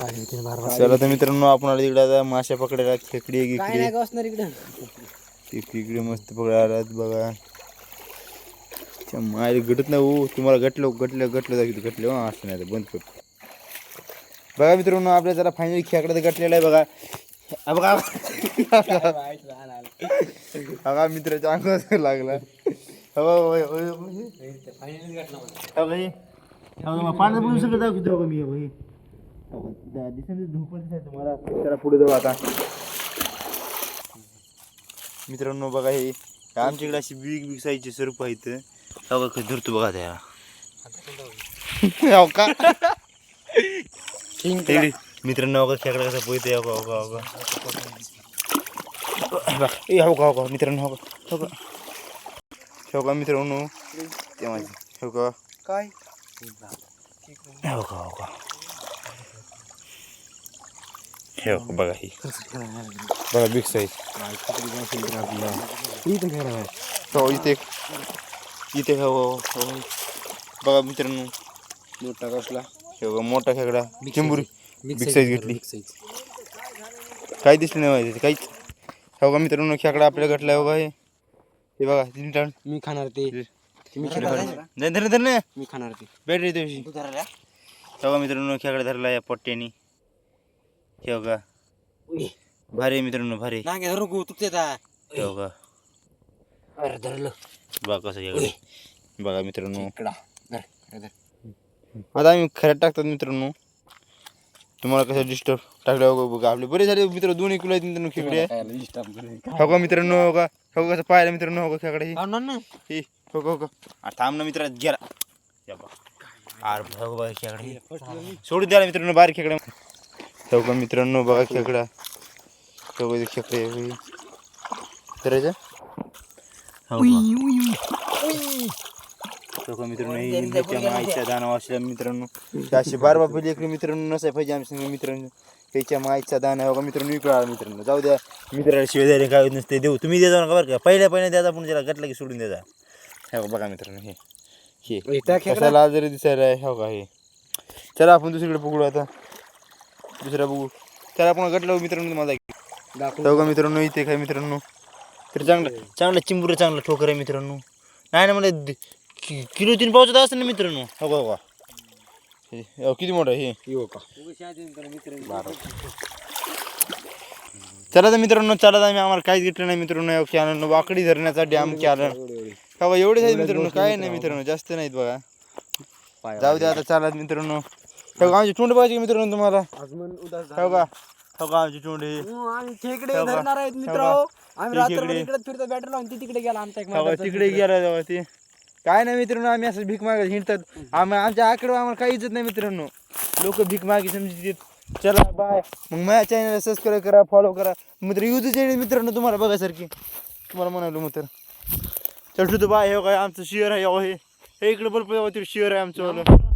चला तर मित्रांनो आपण तिकडे आता माशा पकडायला खेकडी खेकडी मस्त पकडायला बघा माय गटत नाही हो तुम्हाला गटलं दाखवतो असं नाही बंद कर बघा मित्रांनो आपल्या जरा फायनली खेकडा तर गटलेला आहे बघा बघा मित्राच्या अंगावर लागला पाण्यात पण सगळं दाखवतो बघा मी तुम्हाला त्याला पुढे जाऊ आता मित्रांनो बघा हे आमच्याकडे अशी बिग साईजचे स्वरूप आहेत बघा धरतो बघा त्या का मित्रांनो बघा खेकडा कसा पोहते हो मित्रांनो हो का मित्रांनो ते माझे हो का काय हो का हे बघा ही बघा बिग साईज इथे हो बघा मित्रांनो मोठा कसला हे बघा मोठा खेकडा चिंबुरी बिग साईज घेतली काही दिसलं नाही माहिती काहीच हो का मित्रांनो खेकडा आपल्या गटला बघा हे बघा मी खाणार ते मी खाणार ते बॅटरी दिवशी बघा मित्रांनो खेकडा धरला या पट्ट्यानी हे बघा भारी मित्रांनो भारी बघा बघा कसं बघा मित्रांनो आता आम्ही खऱ्यात टाकतात मित्रांनो तुम्हाला कसं डिस्टर्ब टाकलं बघा आपले बरे झाले मित्र 2 किलो आहेत मित्रांनो खेकडे हो का मित्रांनो हो का हो कसं पाहिलं मित्रांनो हो का खेकडे ही हो का थांब ना मित्र गेला अरे बघा खेकडे सोडून द्याला मित्रांनो बारीक खेकडे हो का मित्रांनो बघा खेकडा खेकडे करायचं मित्रांनो माईच्या दाना असल्या मित्रांनो अशी बारबा पहिली इकडे मित्रांनो नसाय पाहिजे आमच्या मित्रांनो त्याच्या माईचा दाना बघा मित्रांनो इकडे आला मित्रांनो जाऊ द्या मित्राला शिवाय द्यायला काय नसते देऊ तुम्ही द्या जाऊ नका बरं का पहिल्या द्यायचा आपण त्याला गटला की सोडून द्यायचा हे बघा मित्रांनो हे कशाला जरी दिसायला आहे हो का हे चला आपण दुसरीकडे पकडू आता दुसरा बघू त्याला आपण गटला मित्रांनो तुम्हाला दाखवू का मित्रांनो इथे काय मित्रांनो तर चांगलं चिंबुरं चांगलं ठोकर आहे मित्रांनो नाही ना मला किलो 3 पावचा असतं ना मित्रांनो हो का किती मोठं हे चला तर मित्रांनो चला आम्ही आम्हाला काहीच घेतलं नाही मित्रांनो कॅनल वाकडी धरण्याचा डॅम कॅनल हो एवढेच आहेत मित्रांनो काय नाही मित्रांनो जास्त नाहीत बघा जाऊ द्या आता चला मित्रांनो हो का आमची तोंड पाहिजे मित्रांनो तुम्हाला हो का आमची तोंड तिकडे गेला ते काय नाही मित्रांनो आम्ही असं भीक मागत हिंडतात आमच्या आकडे आम्हाला काही इज्जत नाही मित्रांनो लोक भीक मागे समजतात चला बाय मग माझ्या चॅनलला सबस्क्राईब करा फॉलो करा मित्र यूट्यूब चॅनल मित्रांनो तुम्हाला बघायसारखी तुम्हाला म्हणालो मित्र चल तू बाय हे काय आमचं शेअर आहे हे इकडे बरोबर शेअर आहे आमचं